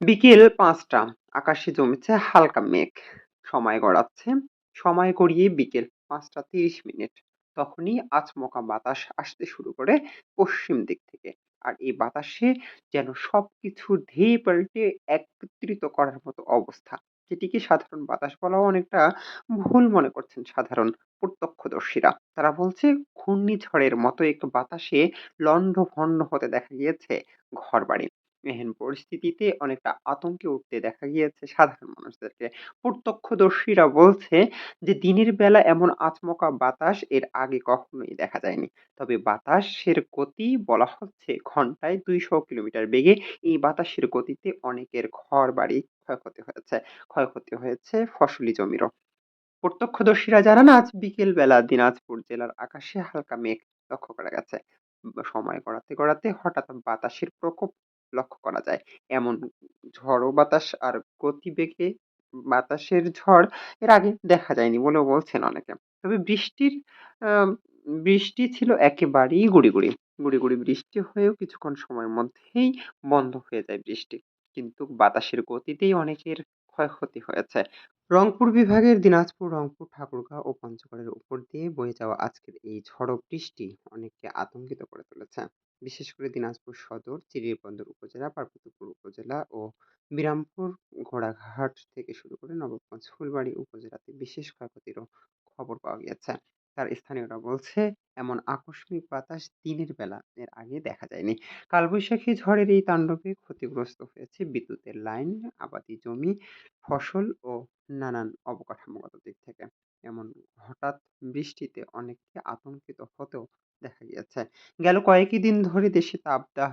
বিকেল ৫টা আকাশে জমেছে হালকা মেঘ। সময় গড়াচ্ছে। সময় গড়িয়ে বিকেল ৫টা ৩০ মিনিট। তখনই আচমকা বাতাস আসতে শুরু করে পশ্চিম দিক থেকে। আর এই বাতাসে যেন সবকিছু ধেয়ে পাল্টে একত্রিত করার মতো অবস্থা। যেটিকে সাধারণ বাতাস বলাও অনেকটা ভুল মনে করছেন সাধারণ প্রত্যক্ষদর্শীরা। তারা বলছে ঘূর্ণিঝড়ের মতো একটু বাতাসে লণ্ডভণ্ড হতে দেখা গিয়েছে ঘরবাড়ি। এহেন পরিস্থিতিতে অনেকটা আতঙ্কে উঠতে দেখা গিয়েছে সাধারণ মানুষদেরকে। প্রত্যক্ষদর্শীরা বলছে যে দিনের বেলা এমন আচমকা বাতাস এর আগে কখনোই দেখা যায়নি। তবে বাতাসের গতি বলা হচ্ছে ঘন্টায় ২০০ কিলোমিটার বেগে। এই বাতাসের গতিতে অনেকের ঘরবাড়ি ক্ষয়ক্ষতি হয়েছে। ক্ষয়ক্ষতি হয়েছে ফসলি জমিরও। প্রত্যক্ষদর্শীরা জানান আজ বিকেল বেলা দিনাজপুর জেলার আকাশে হালকা মেঘ লক্ষ্য করা গেছে। সময় গড়াতে হঠাৎ বাতাসের প্রকোপ লক্ষ্য করা যায়। এমন ঝড়ো বাতাস আর গতিবেগে বাতাসের ঝড় এর আগে দেখা যায়নি বলেও বলছেন অনেকে। তবে আম বৃষ্টি ছিল একেবারেই গুঁড়ি, গুঁড়ি বৃষ্টি হয়েও কিছুক্ষণ সময়ের মধ্যেই বন্ধ হয়ে যায় বৃষ্টি। কিন্তু বাতাসের গতিতেই অনেকের ক্ষয়ক্ষতি হয়েছে। রংপুর বিভাগের দিনাজপুর, রংপুর, ঠাকুরগাঁও ও পঞ্চগড়ের উপর দিয়ে বয়ে যাওয়া আজকের এই ঝড়ো বৃষ্টি অনেককে আতঙ্কিত করে তুলেছে। বিশেষ করে দিনাজপুর সদর, চিরিরবন্দর উপজেলা, পার্বতীপুর উপজেলা ও বিরামপুর, ঘোড়াঘাট থেকে শুরু করে নবাবগঞ্জ, ফুলবাড়ী উপজেলাতে বিশেষ ক্ষয়ক্ষতিরও খবর পাওয়া গিয়েছে। তার স্থানীয়রা বলছে এমন আকস্মিক বাতাস দিনের বেলা এর আগে দেখা যায়নি। কালবৈশাখী ঝড়ের এই তাণ্ডবে ক্ষতিগ্রস্ত হয়েছে বিদ্যুতের লাইন, আবাদি জমি, ফসল ও নানান অবকাঠামোগত দিক থেকে। এমন হঠাৎ বৃষ্টিতে অনেককে আতঙ্কিত হতেও দেখা গিয়েছে। গেল কয়েকই দিন ধরে দেশে তাপদাহ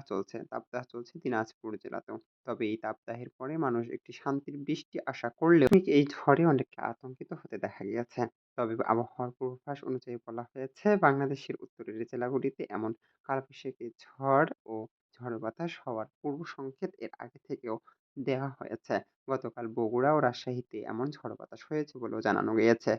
চলছে দিনাজপুর জেলাতেও। তবে এই তাপদাহের পরে মানুষ একটি শান্তির বৃষ্টি আশা করলেও এই ঝড়ে অনেককে আতঙ্কিত হতে দেখা গিয়েছে। তবে আবহাওয়ার পূর্বাভাস অনুযায়ী বলা হয়েছে বাংলাদেশের উত্তরের জেলাগুলিতে এমন কালবৈশাখী ঝড় ও ঝড়ো বাতাস হওয়ার পূর্ব সংকেত এর আগে থেকেও দেওয়া হয়েছে। গতকাল বগুড়া ও রাজশাহীতে এমন ঝড়ো বাতাস হয়েছে বলেও জানানো গিয়েছে।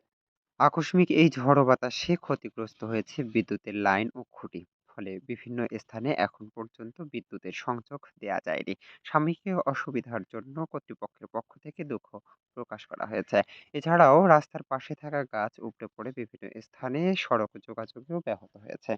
আকস্মিক এই ঝড়ো বাতাসে ক্ষতিগ্রস্ত হয়েছে বিদ্যুতের লাইন ও খুঁটি। ফলে বিভিন্ন স্থানে এখন পর্যন্ত বিদ্যুতের সংযোগ দেয়া যায়নি। সাময়িক অসুবিধার জন্য কর্তৃপক্ষের পক্ষ থেকে দুঃখ প্রকাশ করা হয়েছে। এছাড়াও রাস্তার পাশে থাকা গাছ উপড়ে পড়ে বিভিন্ন স্থানে সড়ক যোগাযোগেও ব্যাহত হয়েছে।